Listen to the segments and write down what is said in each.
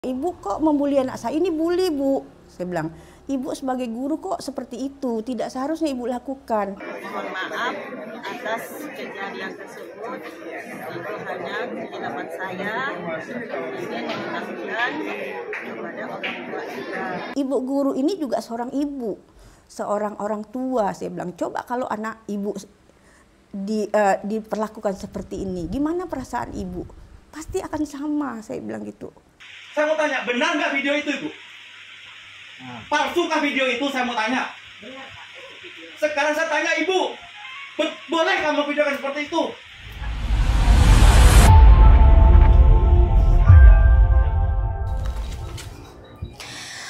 Ibu kok membuli anak saya? Ini bully, Bu. Saya bilang, ibu sebagai guru kok seperti itu, tidak seharusnya ibu lakukan. Mohon maaf atas kejadian tersebut. Itu hanya kehilafan saya ingin melakukan kepada orang tua kita. Ibu guru ini juga seorang ibu, seorang orang tua. Saya bilang, coba kalau anak ibu diperlakukan seperti ini, gimana perasaan ibu? Pasti akan sama, saya bilang gitu. Saya mau tanya, benar nggak video itu, Ibu? Palsukah video itu, saya mau tanya? Sekarang saya tanya Ibu, boleh kamu videokan seperti itu?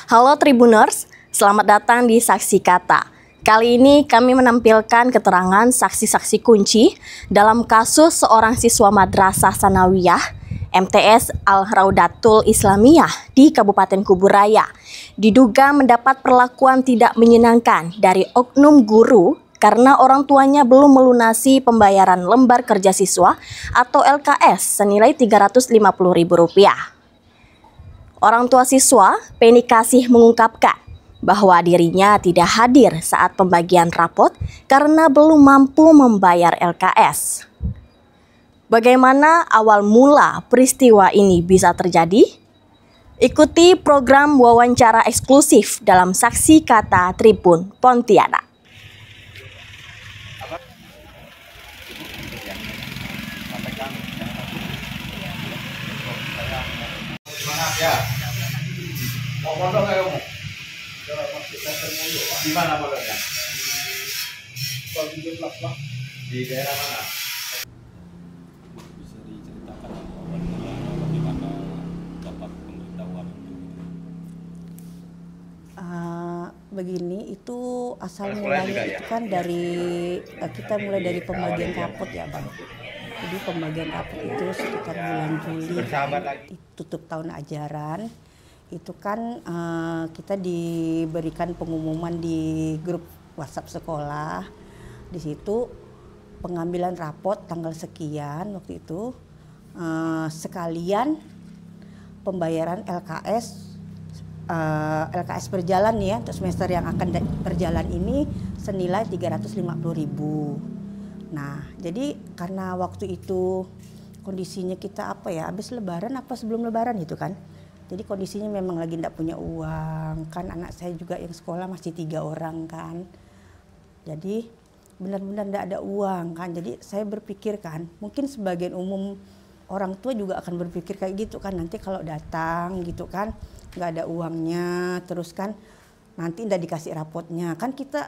Halo Tribuners, selamat datang di Saksi Kata. Kali ini kami menampilkan keterangan saksi-saksi kunci dalam kasus seorang siswa Madrasah Sanawiyah MTS Al-Raudatul Islamiyah di Kabupaten Kuburaya diduga mendapat perlakuan tidak menyenangkan dari oknum guru karena orang tuanya belum melunasi pembayaran lembar kerja siswa atau LKS senilai Rp350.000. Orang tua siswa, Penny Kasih, mengungkapkan bahwa dirinya tidak hadir saat pembagian rapot karena belum mampu membayar LKS. Bagaimana awal mula peristiwa ini bisa terjadi? Ikuti program wawancara eksklusif dalam Saksi Kata Tribun Pontianak. Ya. Mau pondok nggak kamu? Di mana pondoknya? Di daerah mana? Bisa diceritakan bagaimana dapat pemberitahuan itu? Begini, itu asal mulanya itu kan dari kita mulai dari pembagian rapot ya, Bang. Jadi pembagian rapot itu sekitar bulan Juli, tutup tahun ajaran. Itu kan kita diberikan pengumuman di grup WhatsApp sekolah. Di situ pengambilan rapot tanggal sekian waktu itu, sekalian pembayaran LKS berjalan ya, untuk semester yang akan berjalan ini senilai Rp350.000. Nah, jadi karena waktu itu kondisinya kita habis lebaran sebelum lebaran itu kan. Jadi kondisinya memang lagi tidak punya uang, kan anak saya juga yang sekolah masih 3 orang kan. Jadi benar-benar tidak ada uang kan. Jadi saya berpikir kan, mungkin sebagian umum orang tua juga akan berpikir kayak gitu kan, nanti kalau datang gitu kan nggak ada uangnya, terus kan nanti tidak dikasih rapotnya, kan kita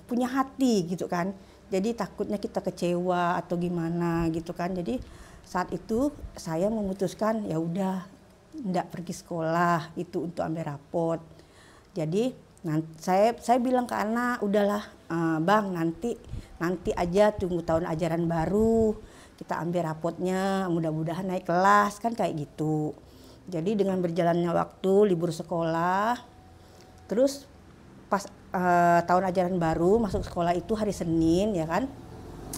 punya hati gitu kan. Jadi takutnya kita kecewa atau gimana gitu kan. Jadi saat itu saya memutuskan ya udah ndak pergi sekolah itu untuk ambil rapot. Jadi saya bilang ke anak, udahlah Bang, nanti aja tunggu tahun ajaran baru kita ambil rapotnya, mudah-mudahan naik kelas kan kayak gitu. Jadi dengan berjalannya waktu libur sekolah, terus pas tahun ajaran baru masuk sekolah itu hari Senin ya kan,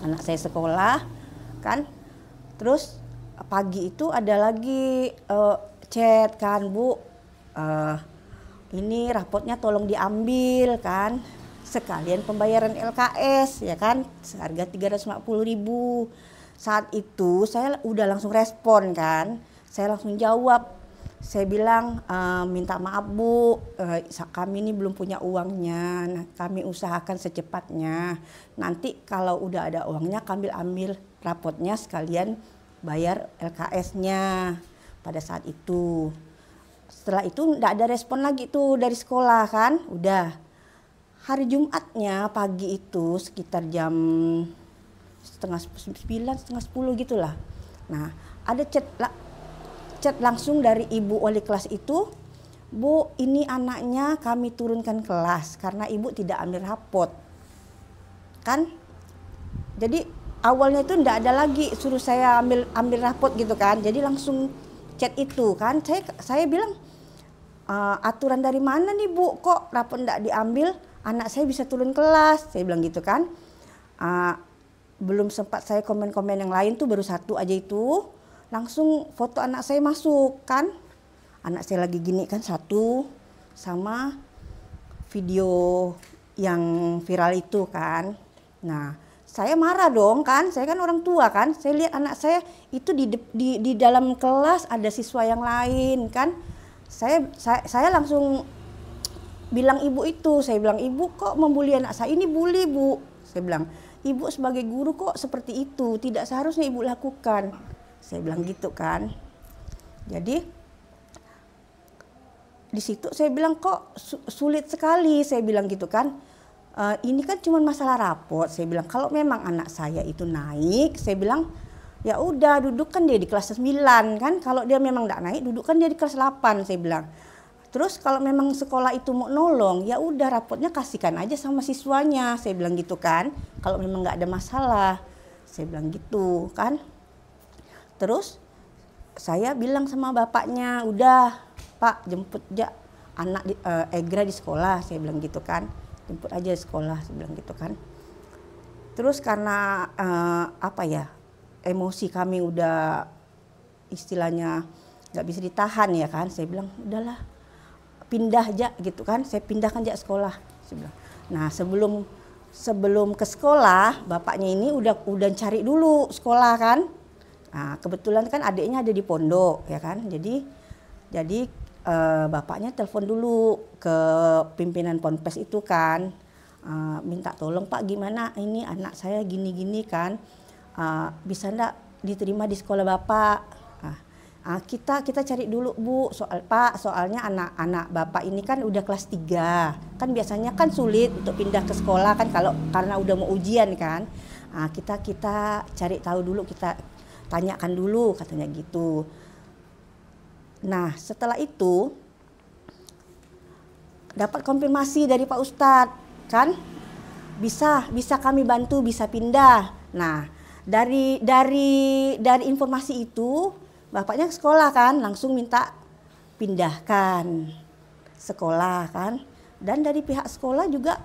anak saya sekolah kan, terus pagi itu ada lagi chat kan, Bu, ini rapotnya tolong diambil kan, sekalian pembayaran LKS ya kan, seharga Rp350.000. Saat itu saya udah langsung respon kan, saya langsung jawab. Saya bilang, minta maaf Bu, kami ini belum punya uangnya, nah, kami usahakan secepatnya. Nanti kalau udah ada uangnya kami ambil rapotnya sekalian bayar LKS-nya pada saat itu. Setelah itu enggak ada respon lagi tuh dari sekolah kan, udah. Hari Jumatnya pagi itu sekitar jam setengah 9, setengah 10 gitulah. Nah, ada chat langsung dari ibu wali kelas itu, Bu, ini anaknya kami turunkan kelas karena ibu tidak ambil rapot kan. Jadi awalnya itu ndak ada lagi suruh saya ambil rapot gitu kan. Jadi langsung chat itu kan, saya bilang, aturan dari mana nih Bu, kok rapot ndak diambil, anak saya bisa turun kelas, saya bilang gitu kan. Belum sempat saya komen-komen yang lain tuh, baru satu aja itu langsung foto anak saya masuk kan. anak saya lagi gini kan satu, sama video yang viral itu kan. Nah, saya marah dong kan, saya kan orang tua kan, saya lihat anak saya itu di dalam kelas ada siswa yang lain kan. Saya langsung bilang ibu itu, saya bilang, ibu kok membuli anak saya, ini bully bu. Saya bilang, ibu sebagai guru kok seperti itu, tidak seharusnya ibu lakukan. Saya bilang gitu kan. Jadi di situ saya bilang kok sulit sekali, saya bilang gitu kan. Ini kan cuma masalah rapot, saya bilang kalau memang anak saya itu naik, saya bilang ya udah dudukkan dia di kelas 9 kan, kalau dia memang tidak naik dudukkan dia di kelas 8, saya bilang. Terus kalau memang sekolah itu mau nolong, ya udah rapotnya kasihkan aja sama siswanya, saya bilang gitu kan. Kalau memang nggak ada masalah, saya bilang gitu kan. Terus saya bilang sama bapaknya, udah Pak jemput aja anak Egra di sekolah, saya bilang gitu kan. Jemput aja di sekolah, saya bilang gitu kan. Terus karena emosi kami udah istilahnya nggak bisa ditahan ya kan, saya bilang udahlah pindah aja gitu kan, saya pindahkan aja sekolah, saya bilang. Nah sebelum ke sekolah bapaknya ini udah cari dulu sekolah kan. Nah kebetulan kan adiknya ada di pondok ya kan, jadi bapaknya telepon dulu ke pimpinan ponpes itu kan, minta tolong Pak gimana ini anak saya gini-gini kan, bisa enggak diterima di sekolah Bapak. Kita cari dulu Bu, soalnya anak-anak Bapak ini kan udah kelas 3, kan biasanya kan sulit untuk pindah ke sekolah kan karena udah mau ujian kan. Kita cari tahu dulu, kita tanyakan dulu katanya gitu. Nah setelah itu dapat konfirmasi dari Pak Ustadz kan, bisa kami bantu, bisa pindah. Nah dari informasi itu bapaknya ke sekolah kan, langsung minta pindahkan sekolah kan. Dan dari pihak sekolah juga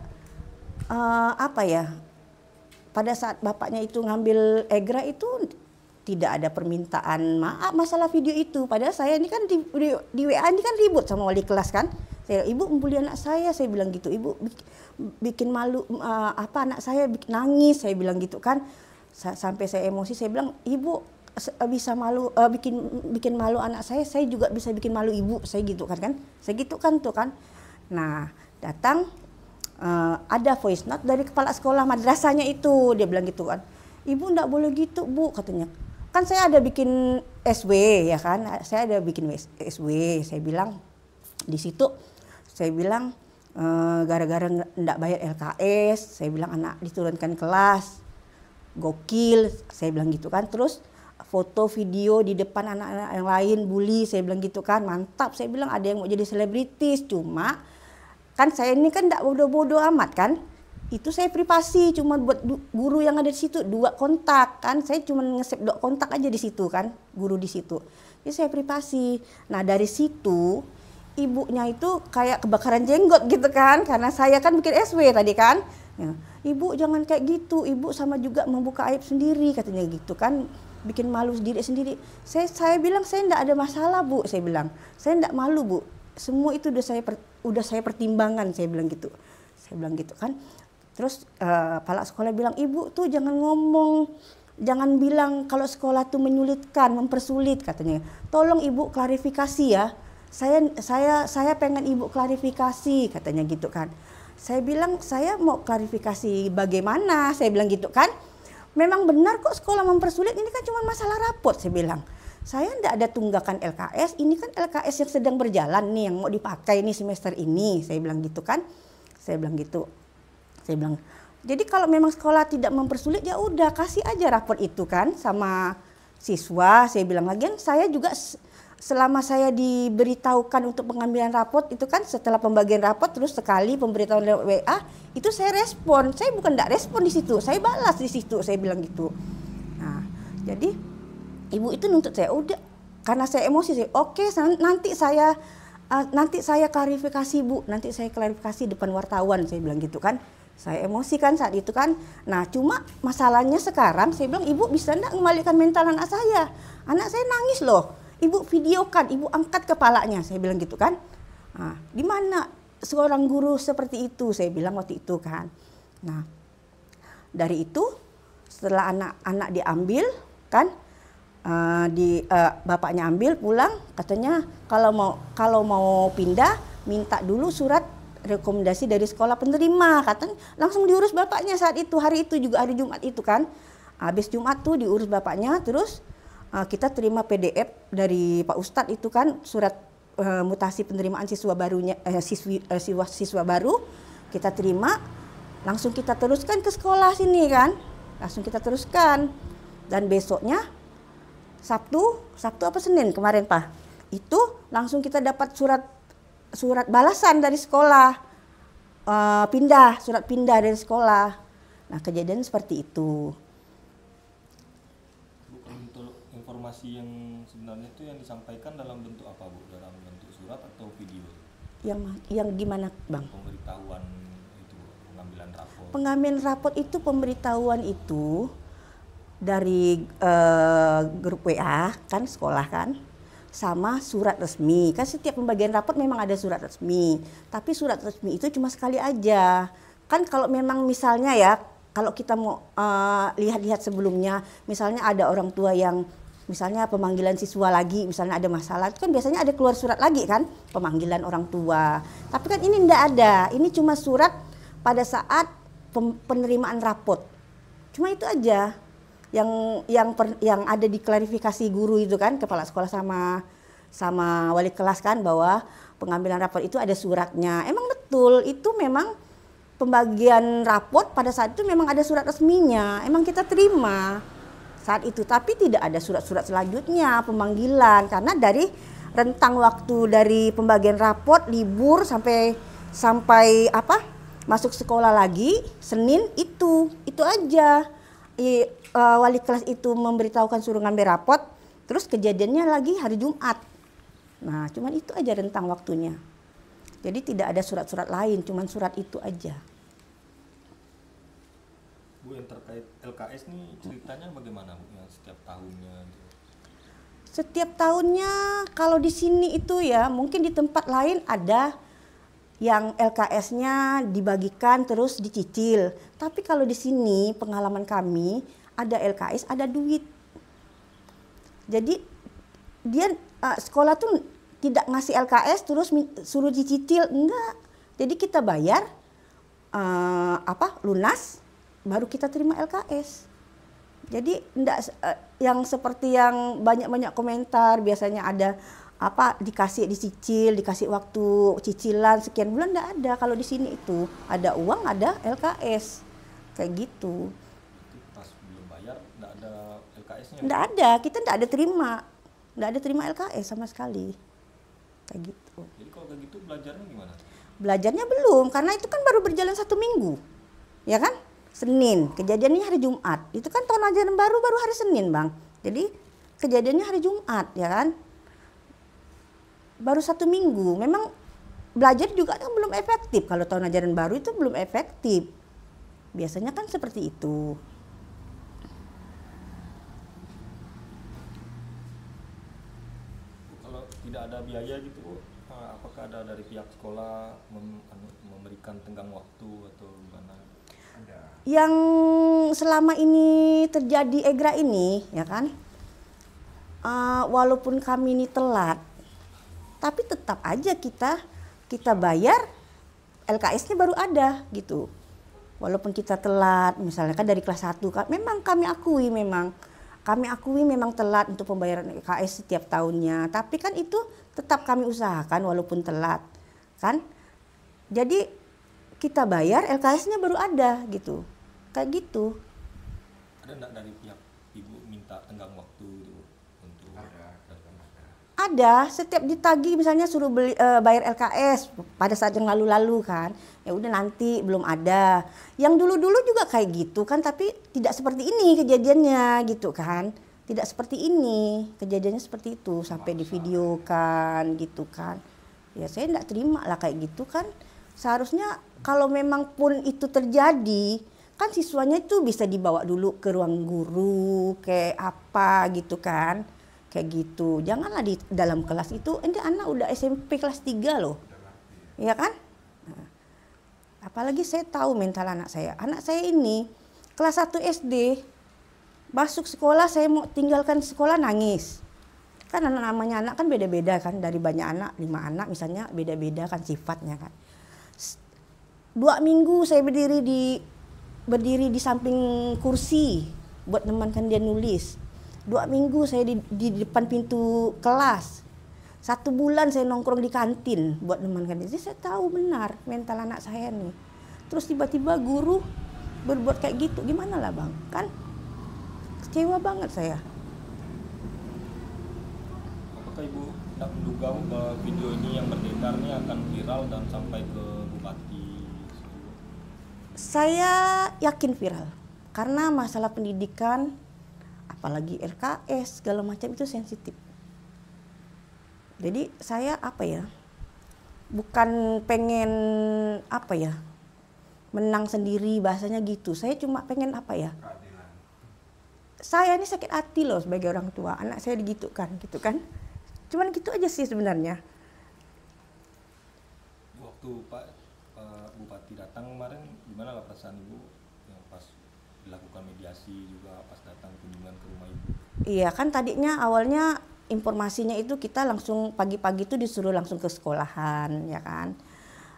pada saat bapaknya itu ngambil Egra itu tidak ada permintaan maaf masalah video itu. Padahal saya ini kan di WA ini kan ribut sama wali kelas kan. Saya, ibu membuli anak saya bilang gitu. Ibu bikin malu anak saya nangis, saya bilang gitu kan. Sampai saya emosi, saya bilang ibu bisa malu bikin malu anak saya juga bisa bikin malu ibu, saya gitu kan. Saya gitu kan tuh kan. Nah, datang ada voice note dari kepala sekolah madrasahnya itu, dia bilang gitu kan. Ibu enggak boleh gitu, Bu, katanya. Kan saya ada bikin SW ya kan, saya ada bikin SW, saya bilang di situ, saya bilang gara-gara enggak bayar LKS, saya bilang anak diturunkan kelas, gokil, saya bilang gitu kan. Terus foto video di depan anak-anak yang lain bully, saya bilang gitu kan, mantap, saya bilang ada yang mau jadi selebritis, cuma kan saya ini kan enggak bodoh-bodoh amat kan. Itu saya privasi, cuma buat guru yang ada di situ 2 kontak kan, saya cuma nge-save 2 kontak aja di situ kan, guru di situ. Jadi saya privasi. Nah dari situ ibunya itu kayak kebakaran jenggot gitu kan, karena saya kan bikin SW tadi kan. Ya, ibu jangan kayak gitu, ibu sama juga membuka aib sendiri katanya gitu kan, bikin malu sendiri. Saya bilang saya enggak ada masalah Bu, saya bilang saya enggak malu Bu, semua itu udah saya pertimbangkan, saya bilang gitu. Saya bilang gitu kan. Terus kepala sekolah bilang, ibu tuh jangan ngomong, jangan bilang kalau sekolah tuh menyulitkan, mempersulit katanya. Tolong ibu klarifikasi ya. Saya pengen ibu klarifikasi katanya gitu kan. Saya bilang saya mau klarifikasi bagaimana, saya bilang gitu kan. Memang benar kok sekolah mempersulit, ini kan cuma masalah rapot, saya bilang. Saya enggak ada tunggakan LKS, ini kan LKS yang sedang berjalan nih, yang mau dipakai nih semester ini, saya bilang gitu kan. Saya bilang gitu. Saya bilang, jadi kalau memang sekolah tidak mempersulit ya udah kasih aja rapor itu kan sama siswa. Saya bilang lagian saya juga selama saya diberitahukan untuk pengambilan rapot itu kan setelah pembagian rapot terus sekali pemberitahuan lewat WA itu saya respon. Saya bukan enggak respon di situ, saya balas di situ, saya bilang gitu. Nah, jadi ibu itu nuntut saya udah karena saya emosi, saya oke, nanti saya klarifikasi Bu, nanti saya klarifikasi depan wartawan, saya bilang gitu kan. Saya emosi kan saat itu kan. Nah cuma masalahnya sekarang saya bilang ibu bisa enggak mengembalikan mental anak saya. Anak saya nangis loh. ibu videokan, ibu angkat kepalanya, saya bilang gitu kan. Nah, di mana seorang guru seperti itu, saya bilang waktu itu kan. Nah, dari itu setelah anak-anak diambil kan, bapaknya ambil pulang, katanya kalau mau pindah minta dulu surat rekomendasi dari sekolah penerima, katanya langsung diurus bapaknya saat itu, hari itu juga hari Jumat itu kan. Habis Jumat tuh diurus bapaknya, terus kita terima PDF dari Pak Ustadz itu kan, surat mutasi penerimaan siswa barunya, siswa baru kita terima, langsung kita teruskan ke sekolah sini kan, langsung kita teruskan. Dan besoknya Sabtu apa Senin kemarin Pak, itu langsung kita dapat surat balasan dari sekolah, surat pindah dari sekolah. Nah, kejadian seperti itu. Bu, untuk informasi yang sebenarnya itu yang disampaikan dalam bentuk apa Bu? Dalam bentuk surat atau video? Yang gimana Bang? Pemberitahuan itu, pengambilan rapor. Pengambilan rapor itu, pemberitahuan itu dari grup WA kan, sekolah kan, sama surat resmi. Kan setiap pembagian rapor memang ada surat resmi, tapi surat resmi itu cuma sekali aja. Kan kalau memang misalnya ya, kalau kita mau lihat-lihat sebelumnya, misalnya ada orang tua yang misalnya pemanggilan siswa lagi, misalnya ada masalah, itu kan biasanya ada keluar surat lagi kan, pemanggilan orang tua. Tapi kan ini enggak ada, ini cuma surat pada saat penerimaan rapor. Cuma itu aja yang ada di klarifikasi guru itu kan, kepala sekolah sama wali kelas kan, bahwa pengambilan rapor itu ada suratnya. Emang betul, itu memang pembagian rapor pada saat itu memang ada surat resminya, emang kita terima saat itu, tapi tidak ada surat-surat selanjutnya pemanggilan, karena dari rentang waktu dari pembagian rapor, libur sampai masuk sekolah lagi Senin itu aja. Wali kelas itu memberitahukan suruh ngambil rapot, terus kejadiannya lagi hari Jumat. Nah, cuman itu aja rentang waktunya. Jadi tidak ada surat-surat lain, cuman surat itu aja. Bu, yang terkait LKS nih ceritanya bagaimana Bu, yang setiap tahunnya? Setiap tahunnya kalau di sini itu ya, mungkin di tempat lain ada yang LKS-nya dibagikan terus dicicil. Tapi kalau di sini pengalaman kami, ada LKS, ada duit. Jadi dia sekolah tuh tidak ngasih LKS terus suruh dicicil, enggak. Jadi kita bayar lunas, baru kita terima LKS. Jadi enggak yang seperti yang banyak-banyak komentar biasanya ada dikasih dicicil, dikasih waktu cicilan sekian bulan, enggak ada. Kalau di sini itu ada uang, ada LKS. Kayak gitu. Pas belum bayar enggak ada LKS-nya? Enggak ada, kita enggak ada terima. Enggak ada terima LKS sama sekali. Kayak gitu. Jadi kalau kayak gitu belajarnya gimana? Belajarnya belum, karena itu kan baru berjalan 1 minggu. Ya kan? Senin, kejadiannya hari Jumat. Itu kan tahun ajaran baru hari Senin, Bang. Jadi kejadiannya hari Jumat, ya kan? Baru 1 minggu. Memang belajar juga kan belum efektif. Kalau tahun ajaran baru itu belum efektif. Biasanya kan seperti itu. Kalau tidak ada biaya gitu, apakah ada dari pihak sekolah memberikan tenggang waktu atau gimana? Yang selama ini terjadi EGRA ini, ya kan, walaupun kami ini telat, tapi tetap aja kita bayar LKS-nya baru ada gitu. Walaupun kita telat, misalnya kan dari kelas 1 kan, memang kami akui memang telat untuk pembayaran LKS setiap tahunnya. Tapi kan itu tetap kami usahakan walaupun telat, kan. Jadi kita bayar LKS-nya baru ada gitu. Kayak gitu. Ada enggak dari pihak ibu minta tenggang waktu gitu untuk Ada, setiap ditagih misalnya suruh bayar LKS pada saat yang lalu-lalu kan. Ya udah nanti belum ada. Yang dulu-dulu juga kayak gitu kan, tapi tidak seperti ini kejadiannya gitu kan. Tidak seperti ini, kejadiannya seperti itu sampai divideokan gitu kan. Ya saya enggak terima lah kayak gitu kan. Seharusnya kalau memang pun itu terjadi, kan siswanya itu bisa dibawa dulu ke ruang guru, kayak apa gitu kan. kayak gitu. Janganlah di dalam kelas itu, ini anak udah SMP kelas 3 loh, ya kan? Nah, apalagi saya tahu mental anak saya. Anak saya ini kelas 1 SD, masuk sekolah saya mau tinggalkan sekolah nangis. Kan namanya anak kan beda-beda kan, dari banyak anak, 5 anak misalnya beda-beda kan sifatnya kan. 2 minggu saya berdiri di samping kursi buat temankan dia nulis. 2 minggu saya di depan pintu kelas. 1 bulan saya nongkrong di kantin buat temankan dia. Jadi saya tahu benar mental anak saya nih. Terus tiba-tiba guru berbuat kayak gitu, gimana lah Bang? Kan kecewa banget saya. Apakah Ibu tidak menduga bahwa video ini yang beredar ini akan viral dan sampai ke Bupati? Saya yakin viral karena masalah pendidikan, apalagi RKS segala macam itu sensitif. Jadi saya bukan pengen menang sendiri bahasanya gitu. Saya cuma pengen saya ini sakit hati loh sebagai orang tua, anak saya digitukan gitu kan. Cuman gitu aja sih sebenarnya. Waktu Pak Bupati datang kemarin, gimana lah perasaan Ibu yang pas dilakukan mediasi juga pas datang kunjungan ke rumah Ibu? Iya kan tadinya awalnya informasinya itu kita langsung pagi-pagi itu disuruh langsung ke sekolahan ya kan.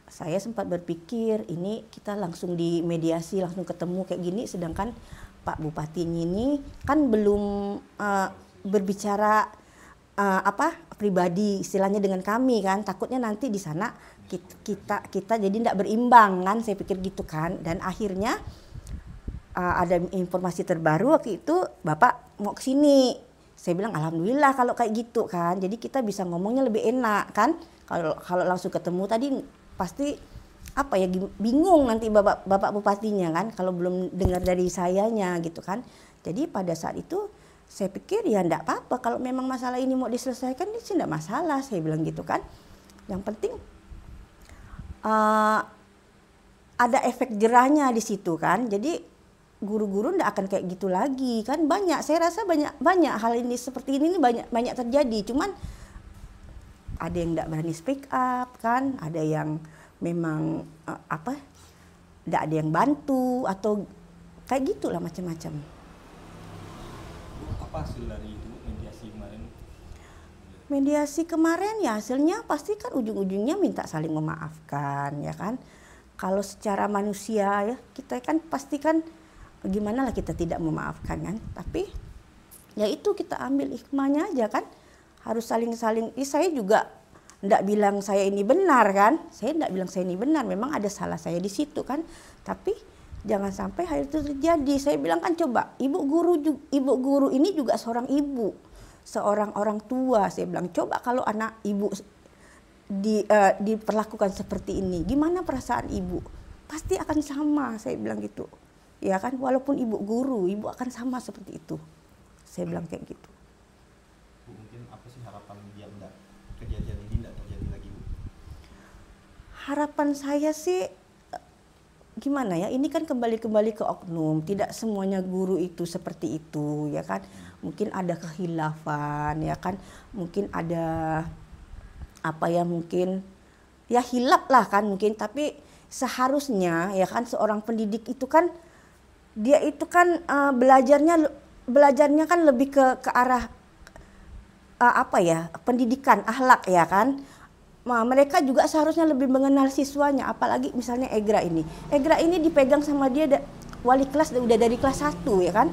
Saya sempat berpikir ini kita langsung di mediasi langsung ketemu kayak gini, sedangkan Pak Bupati ini kan belum berbicara pribadi istilahnya dengan kami kan, takutnya nanti di sana kita jadi tidak berimbang kan, saya pikir gitu kan. Dan akhirnya ada informasi terbaru waktu itu Bapak mau kesini. Saya bilang alhamdulillah kalau kayak gitu kan, jadi kita bisa ngomongnya lebih enak kan. Kalau langsung ketemu tadi pasti bingung nanti bapak bupatinya kan kalau belum dengar dari sayanya gitu kan. Jadi pada saat itu saya pikir ya enggak apa-apa kalau memang masalah ini mau diselesaikan, ini sih enggak masalah, saya bilang gitu kan. Yang penting ada efek jerahnya di situ kan. Jadi guru-guru enggak akan kayak gitu lagi kan. Banyak, saya rasa banyak hal ini seperti ini banyak terjadi. Cuman ada yang enggak berani speak up kan, ada yang memang enggak ada yang bantu atau kayak gitulah macam-macam. Apa hasil dari itu mediasi kemarin? Mediasi kemarin ya hasilnya pasti kan ujung-ujungnya minta saling memaafkan ya kan. Kalau secara manusia ya kita kan pasti kan gimana lah kita tidak memaafkan kan. Tapi ya itu kita ambil hikmahnya aja kan. Harus saling-saling. Saya juga enggak bilang saya ini benar kan. Saya enggak bilang saya ini benar. Memang ada salah saya di situ kan. Tapi jangan sampai hal itu terjadi. Saya bilang kan coba ibu guru ini juga seorang ibu, seorang orang tua. Saya bilang coba kalau anak ibu diperlakukan seperti ini, gimana perasaan ibu? Pasti akan sama. Saya bilang gitu. Ya kan, walaupun ibu guru, ibu akan sama seperti itu. Saya bilang kayak gitu. Bu, mungkin apa sih harapan biar kejadian ini tidak terjadi lagi, Bu? Harapan saya sih gimana ya, ini kan kembali ke oknum, tidak semuanya guru itu seperti itu ya kan. Mungkin ada kehilafan ya kan, mungkin ada mungkin ya hilaf lah kan mungkin. Tapi seharusnya ya kan seorang pendidik itu kan dia itu kan belajarnya kan lebih ke arah pendidikan akhlak ya kan. Mereka juga seharusnya lebih mengenal siswanya, apalagi misalnya Egra ini. Egra ini dipegang sama dia wali kelas udah dari kelas 1 ya kan.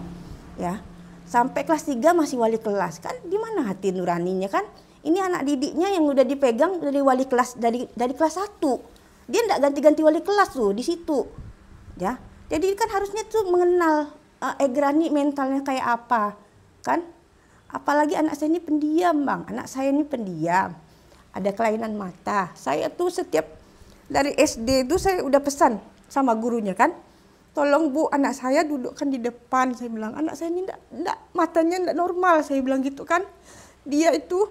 Ya. Sampai kelas 3 masih wali kelas. Kan di mana hati nuraninya kan? Ini anak didiknya yang udah dipegang dari wali kelas dari kelas 1. Dia enggak ganti-ganti wali kelas tuh di situ. Ya. Jadi kan harusnya tuh mengenal Egra ini mentalnya kayak apa. Kan? Apalagi anak saya ini pendiam, Bang. Anak saya ini pendiam. Ada kelainan mata. Saya tuh setiap dari SD itu saya udah pesan sama gurunya kan. Tolong Bu, anak saya dudukkan di depan. Saya bilang, anak saya ini enggak matanya enggak normal. Saya bilang gitu kan. Dia itu,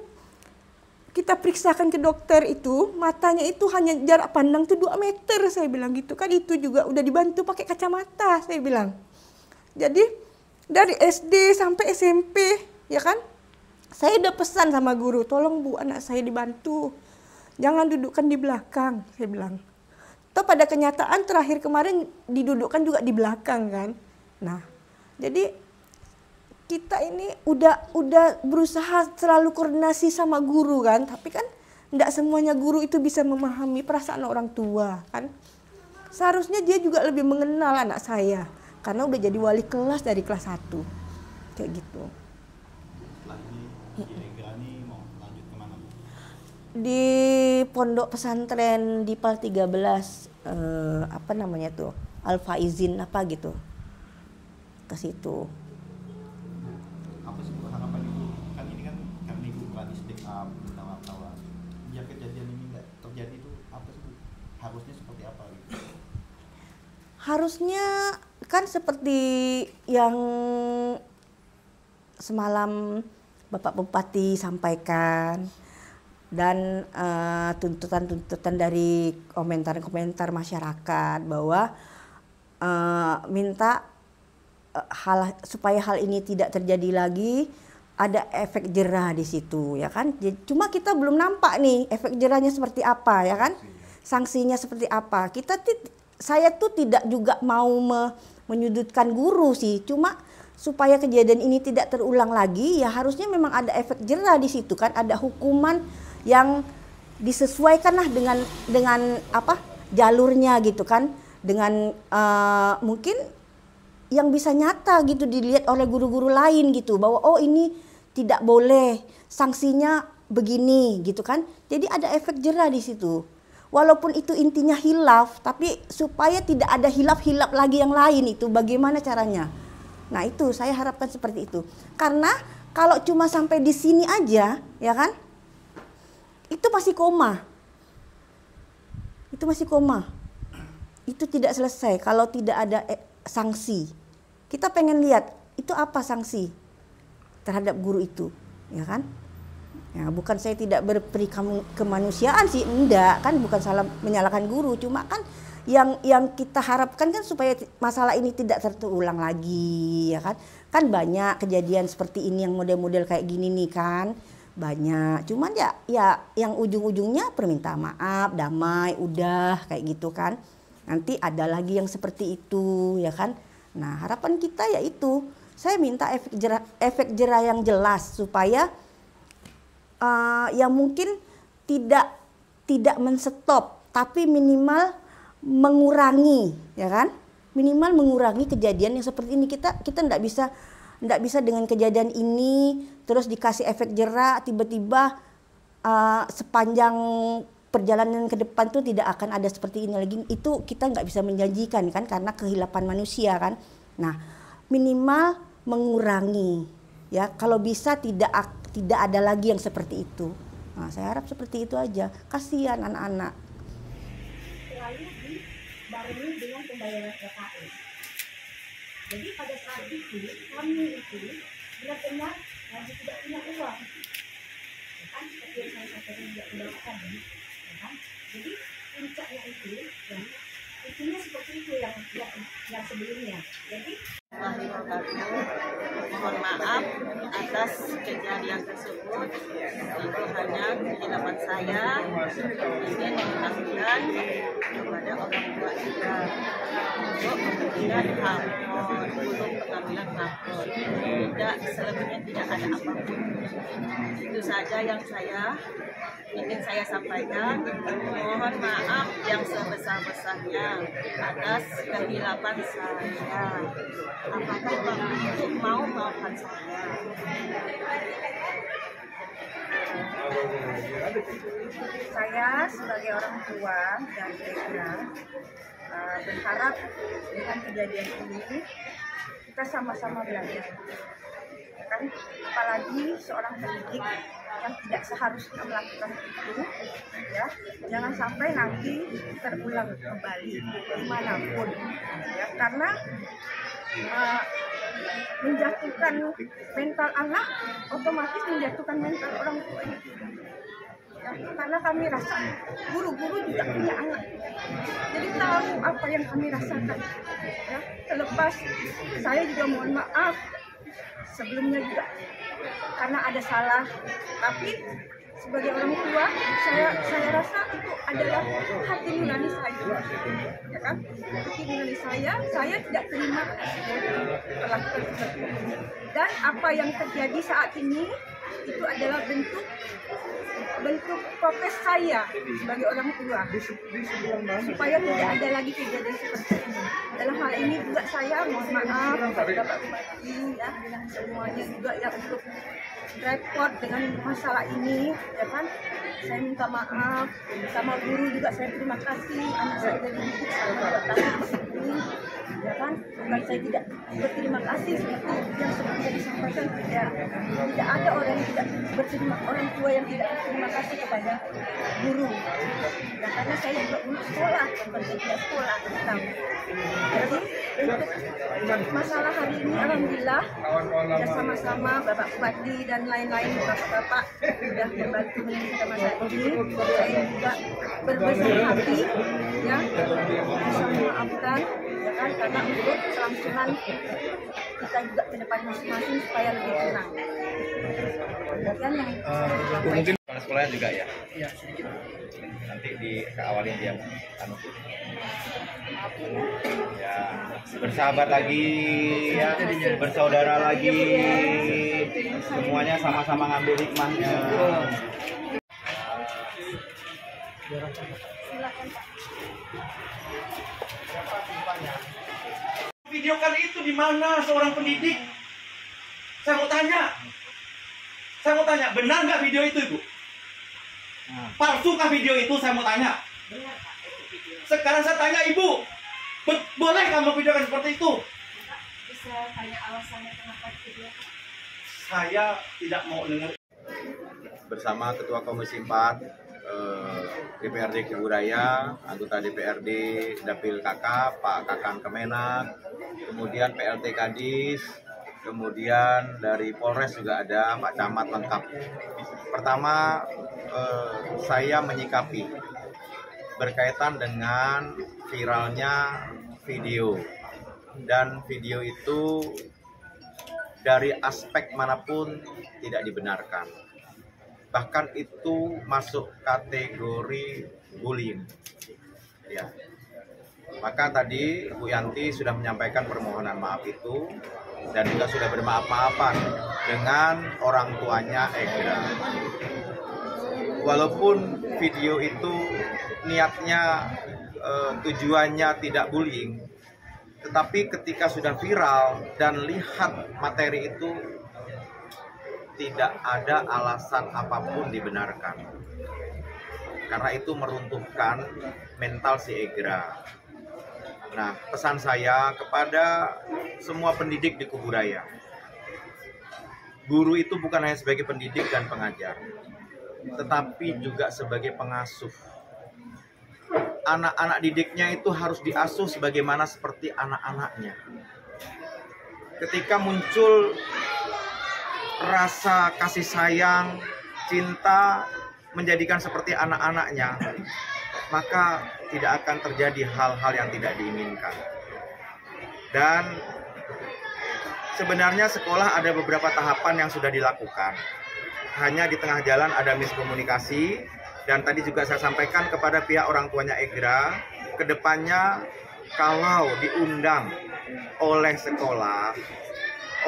kita periksakan ke dokter itu, matanya itu hanya jarak pandang tuh 2 meter. Saya bilang gitu kan. Itu juga udah dibantu pakai kacamata. Saya bilang. Jadi, dari SD sampai SMP, ya kan. Saya udah pesan sama guru, tolong Bu anak saya dibantu, jangan dudukkan di belakang, saya bilang. Toh pada kenyataan terakhir kemarin didudukkan juga di belakang kan. Nah, jadi kita ini udah berusaha selalu koordinasi sama guru kan, tapi kan enggak semuanya guru itu bisa memahami perasaan orang tua kan. Seharusnya dia juga lebih mengenal anak saya karena udah jadi wali kelas dari kelas 1. Kayak gitu. Setelah ini kira-kira nih mau lanjut kemana Bu? Di pondok pesantren di PAL 13 apa namanya tuh? Al-Faizin apa gitu. Ke situ. Apa sih Bu harapan Ibu? Kan ini kan karena Ibu berani speak up tentang wartawan. Biar kejadian ini nggak terjadi itu apa sih Bu? Harusnya seperti apa gitu? Harusnya kan seperti yang semalam Bapak Bupati sampaikan dan tuntutan-tuntutan dari komentar-komentar masyarakat bahwa minta supaya hal ini tidak terjadi lagi, ada efek jerah di situ ya kan. Cuma kita belum nampak nih efek jerahnya seperti apa ya kan, sanksinya seperti apa. Saya tuh tidak juga mau menyudutkan guru sih, cuma supaya kejadian ini tidak terulang lagi ya harusnya memang ada efek jerah di situ kan, ada hukuman yang disesuaikan lah dengan apa jalurnya gitu kan, dengan mungkin yang bisa nyata gitu dilihat oleh guru-guru lain gitu bahwa oh ini tidak boleh, sanksinya begini gitu kan. Jadi ada efek jerah di situ. Walaupun itu intinya hilaf, tapi supaya tidak ada hilaf-hilaf lagi yang lain itu bagaimana caranya? Nah itu saya harapkan seperti itu. Karena kalau cuma sampai di sini aja, ya kan? Itu masih koma. Itu masih koma. Itu tidak selesai kalau tidak ada sanksi. Kita pengen lihat itu apa sanksi terhadap guru itu, ya kan? Ya, bukan saya tidak berperi kemanusiaan sih, enggak kan, bukan salah menyalahkan guru, cuma kan yang kita harapkan kan supaya masalah ini tidak terulang lagi, ya kan? Kan banyak kejadian seperti ini yang model-model kayak gini nih kan, banyak. Cuman ya yang ujung-ujungnya permintaan maaf, damai, udah kayak gitu kan. Nanti ada lagi yang seperti itu, ya kan? Nah harapan kita ya itu, saya minta efek jerah yang jelas supaya yang mungkin tidak menstop, tapi minimal mengurangi, ya kan? Minimal mengurangi kejadian yang seperti ini. Kita tidak bisa dengan kejadian ini terus dikasih efek jerah tiba-tiba sepanjang perjalanan ke depan tuh tidak akan ada seperti ini lagi. Itu kita nggak bisa menjanjikan kan karena kehilapan manusia kan. Nah minimal mengurangi, ya kalau bisa tidak ada lagi yang seperti itu. Nah, saya harap seperti itu aja. Kasihan anak-anak. Selalu dibarengi dengan pembayaran PKN. Jadi pada saat itu kami itu benar-benar lagi tidak punya uang. Ya kan? Seperti yang saya sampaikan juga udah tadi. Ya kan? Jadi puncaknya itu ya, itunya seperti itu yang sebelumnya. Jadi mohon maaf atas kejadian tersebut. Itu hanya kehilapan saya. Ingin mengingatkan kepada orang tua kita untuk pengambilan rapor, tidak selebihnya, tidak ada apapun. Itu saja yang ingin saya sampaikan. Mohon maaf yang sebesar-besarnya atas kehilapan saya. Apakah Bapak Ibu mau maafkan saya? saya sebagai orang tua dan Regra berharap dengan kejadian ini kita sama-sama belajar, ya kan? Apalagi seorang pendidik yang tidak seharusnya melakukan itu, ya jangan sampai nanti terulang kembali dimanapun, ya karena menjatuhkan mental anak otomatis menjatuhkan mental orang tua itu. Ya, karena kami rasa guru-guru juga punya anak, jadi tahu apa yang kami rasakan. Ya, terlepas saya juga mohon maaf sebelumnya juga karena ada salah, tapi sebagai orang tua saya rasa itu adalah hati nurani saya, ya kan? Hati nurani saya tidak terima perlakuan seperti ini. Dan apa yang terjadi saat ini itu adalah bentuk protes saya sebagai orang tua supaya tidak ada lagi kejadian seperti ini. Dalam hal ini juga saya mohon maaf kepada Bapak Bupati ya, semuanya juga yang untuk repot dengan masalah ini, ya kan? Saya minta maaf, sama guru juga saya terima kasih, anak saya dari buku sama datang di sini, ya kan? Bukan saya tidak berterima kasih seperti yang sudah disampaikan, tidak ada orang yang tidak berterima, orang tua yang tidak berterima kasih kepada guru. Ya, karena saya juga dulu sekolah, bukan saya tidak sekolah, tahu. Jadi untuk masalah hari ini alhamdulillah kita sama-sama Bapak Bupati dan lain-lain bapak-bapak sudah membantu menyelesaikan masalah ini. Saya juga berbesar hati ya bisa memaafkan ya kan, karena untuk kelangsungan kita juga ke depan masing-masing supaya lebih tenang. Demikian yang Mungkin kepala sekolahnya juga ya? Iya, sedikit. Nanti diawalin dia ya, bersahabat lagi ya, bersaudara lagi, semuanya sama-sama ngambil hikmahnya. Videokan itu di mana seorang pendidik? Saya mau tanya, benar nggak video itu, Ibu? Palsukah video itu? Saya mau tanya. Sekarang saya tanya Ibu, boleh kamu videokan seperti itu? bisa tanya alasannya kenapa video? Saya tidak mau dengar. Bersama Ketua Komisi 4 DPRD Kebudaya, anggota DPRD Dapil KK, Pak Kakan Kemenak, kemudian PLT Kadis, kemudian dari Polres juga ada, Pak Camat lengkap. Pertama, saya menyikapi berkaitan dengan viralnya video, dan video itu dari aspek manapun tidak dibenarkan. Bahkan itu masuk kategori bullying. Ya. Maka tadi Bu Yanti sudah menyampaikan permohonan maaf itu dan juga sudah bermaaf-maafan dengan orang tuanya Egra. Walaupun video itu niatnya tujuannya tidak bullying, tetapi ketika sudah viral dan lihat materi itu, tidak ada alasan apapun dibenarkan. Karena itu meruntuhkan mental si Egra. Nah, pesan saya kepada semua pendidik di Kuburaya. Guru itu bukan hanya sebagai pendidik dan pengajar, tetapi juga sebagai pengasuh. Anak-anak didiknya itu harus diasuh sebagaimana seperti anak-anaknya. Ketika muncul rasa kasih sayang, cinta, menjadikan seperti anak-anaknya, maka tidak akan terjadi hal-hal yang tidak diinginkan. Dan sebenarnya sekolah ada beberapa tahapan yang sudah dilakukan. Hanya di tengah jalan ada miskomunikasi, dan tadi juga saya sampaikan kepada pihak orang tuanya Egra, kedepannya kalau diundang oleh sekolah,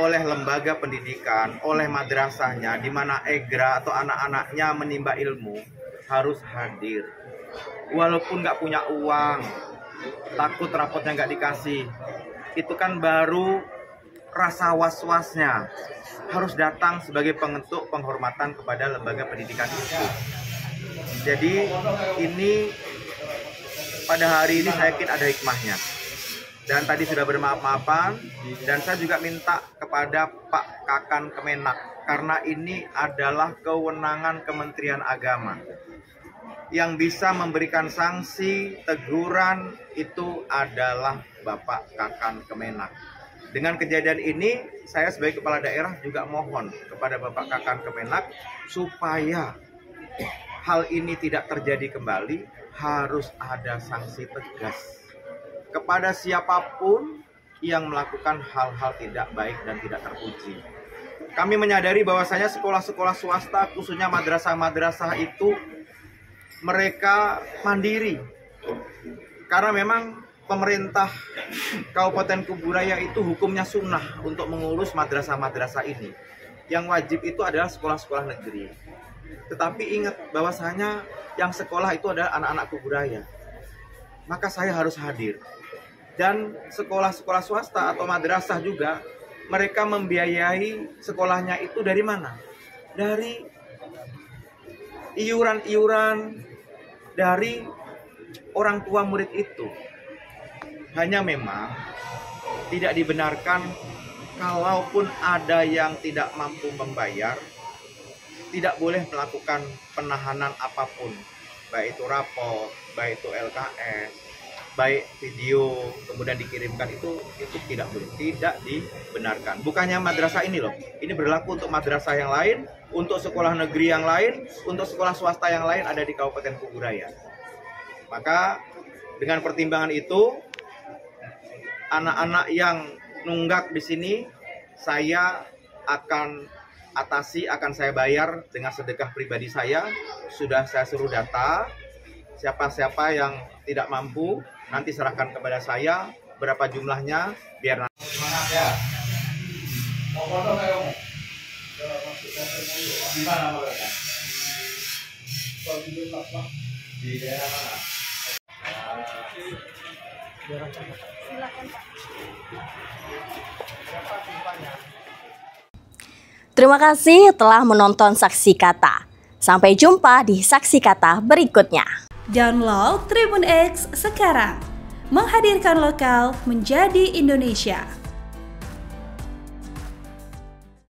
oleh lembaga pendidikan, oleh madrasahnya, di mana Egra atau anak-anaknya menimba ilmu, harus hadir. Walaupun nggak punya uang, takut rapotnya nggak dikasih, itu kan baru rasa was-wasnya. Harus datang sebagai bentuk penghormatan kepada lembaga pendidikan itu. Jadi ini pada hari ini saya yakin ada hikmahnya. Dan tadi sudah bermaaf-maafan, dan saya juga minta kepada Pak Kakan Kemenak, karena ini adalah kewenangan Kementerian Agama. Yang bisa memberikan sanksi, teguran, itu adalah Bapak Kakan Kemenak. Dengan kejadian ini, saya sebagai kepala daerah juga mohon kepada Bapak Kakan Kemenak, supaya hal ini tidak terjadi kembali, harus ada sanksi tegas kepada siapapun yang melakukan hal-hal tidak baik dan tidak terpuji. kami menyadari bahwasanya sekolah-sekolah swasta, khususnya madrasah-madrasah itu mereka mandiri. Karena memang pemerintah Kabupaten Kuburaya itu hukumnya sunnah untuk mengurus madrasah-madrasah ini. Yang wajib itu adalah sekolah-sekolah negeri. Tetapi ingat bahwasanya yang sekolah itu adalah anak-anak Kuburaya. Maka saya harus hadir. Dan sekolah-sekolah swasta atau madrasah juga, mereka membiayai sekolahnya itu dari mana? Dari iuran-iuran dari orang tua murid itu. Hanya memang tidak dibenarkan kalaupun ada yang tidak mampu membayar, tidak boleh melakukan penahanan apapun, baik itu rapor, baik itu LKS, baik video kemudian dikirimkan, itu tidak boleh, tidak dibenarkan. Bukannya madrasah ini loh, ini berlaku untuk madrasah yang lain, untuk sekolah negeri yang lain, untuk sekolah swasta yang lain ada di Kabupaten Kuburaya. Maka dengan pertimbangan itu, anak-anak yang nunggak di sini saya akan atasi, akan saya bayar dengan sedekah pribadi saya. Sudah saya suruh data siapa-siapa yang tidak mampu, nanti serahkan kepada saya berapa jumlahnya biar nanti. Ya. Mau foto nggak kamu? Di mana mereka? Di daerah mana? Silakan Pak. Terima kasih telah menonton Saksi Kata. Sampai jumpa di Saksi Kata berikutnya. Download Tribun X sekarang. Menghadirkan lokal menjadi Indonesia.